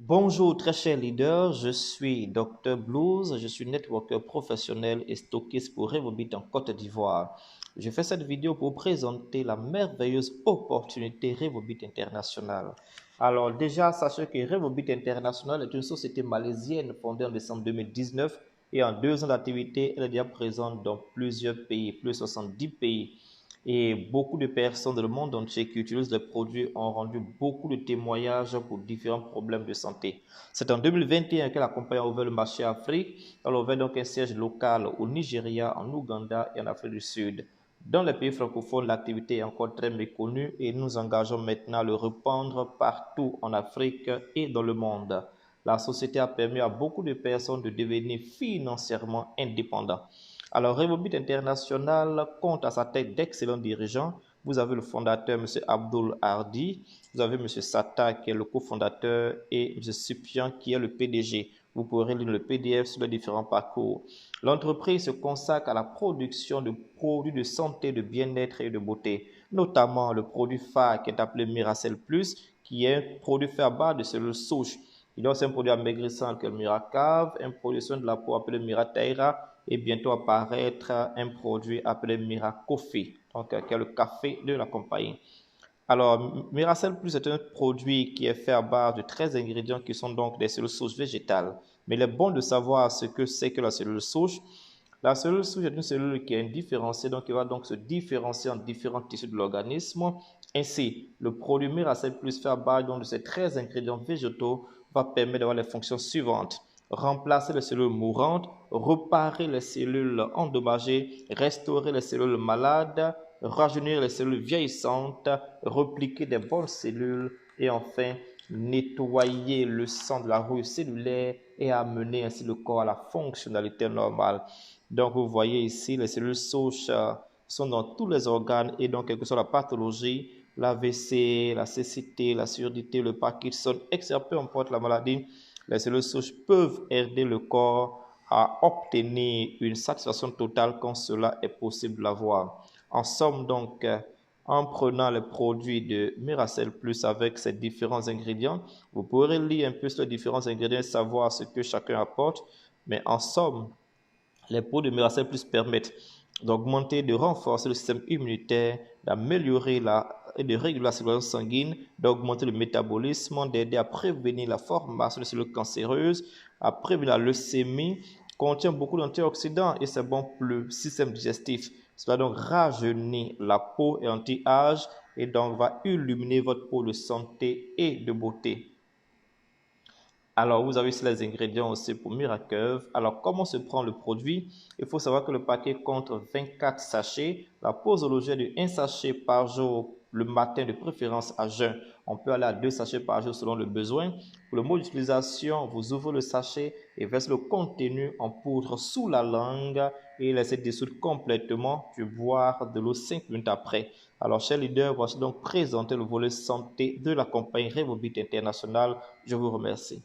Bonjour très chers leaders, je suis Dr Blues, je suis networker professionnel et stockiste pour Revobit en Côte d'Ivoire. Je fais cette vidéo pour présenter la merveilleuse opportunité Revobit International. Alors déjà, sachez que Revobit International est une société malaisienne fondée en décembre 2019 et en 2 ans d'activité, elle est déjà présente dans plusieurs pays, plus de 70 pays. Et beaucoup de personnes dans le monde entier qui utilisent les produits ont rendu beaucoup de témoignages pour différents problèmes de santé. C'est en 2021 que la compagnie a ouvert le marché Afrique. Elle a ouvert donc un siège local au Nigeria, en Ouganda et en Afrique du Sud. Dans les pays francophones, l'activité est encore très méconnue et nous engageons maintenant à le répandre partout en Afrique et dans le monde. La société a permis à beaucoup de personnes de devenir financièrement indépendants. Alors, Revobit International compte à sa tête d'excellents dirigeants. Vous avez le fondateur, M. Abdul Hardy. Vous avez M. Sata, qui est le cofondateur, et M. Supian, qui est le PDG. Vous pourrez lire le PDF sur les différents parcours. L'entreprise se consacre à la production de produits de santé, de bien-être et de beauté, notamment le produit phare qui est appelé Miracel Plus, qui est un produit fait à base de cellules souches. Il y a aussi un produit amaigrissant qui est le Miracave, un produit soin de la peau appelé Mirateira, et bientôt apparaître un produit appelé Miracoffee, donc qui est le café de la compagnie. Alors, Miracel Plus est un produit qui est fait à base de 13 ingrédients qui sont donc des cellules souches végétales. Mais il est bon de savoir ce que c'est que la cellule souche. La cellule souche est une cellule qui est indifférenciée, donc qui va donc se différencier en différents tissus de l'organisme. Ainsi, le produit Miracel Plus fait à base donc de ces 13 ingrédients végétaux va permettre d'avoir les fonctions suivantes: remplacer les cellules mourantes, réparer les cellules endommagées, restaurer les cellules malades, rajeunir les cellules vieillissantes, repliquer des bonnes cellules et enfin nettoyer le sang de la rouille cellulaire et amener ainsi le corps à la fonctionnalité normale. Donc vous voyez ici, les cellules souches sont dans tous les organes et donc quelle que soit la pathologie, l'AVC, la cécité, la surdité, le Parkinson, etc. Peu importe la maladie, les cellules souches peuvent aider le corps à obtenir une satisfaction totale quand cela est possible de l'avoir. En somme donc, en prenant les produits de Miracel Plus avec ces différents ingrédients, vous pourrez lire un peu sur les différents ingrédients et savoir ce que chacun apporte. Mais en somme, les produits de Miracel Plus permettent d'augmenter, de renforcer le système immunitaire, d'améliorer et de réguler la circulation sanguine, d'augmenter le métabolisme, d'aider à prévenir la formation de cellules cancéreuses, à prévenir la leucémie, contient beaucoup d'antioxydants et c'est bon pour le système digestif. Cela donc rajeunit la peau et anti-âge et donc va illuminer votre peau de santé et de beauté. Alors, vous avez ici les ingrédients aussi pour Miracuv. Alors, comment se prend le produit? Il faut savoir que le paquet compte 24 sachets. La posologie est de 1 sachet par jour le matin, de préférence à jeun. On peut aller à 2 sachets par jour selon le besoin. Pour le mode d'utilisation, vous ouvrez le sachet et versez le contenu en poudre sous la langue et laissez dissoudre complètement, puis boire de l'eau 5 minutes après. Alors, chers leaders, voici donc présenter le volet santé de la compagnie Revobit International. Je vous remercie.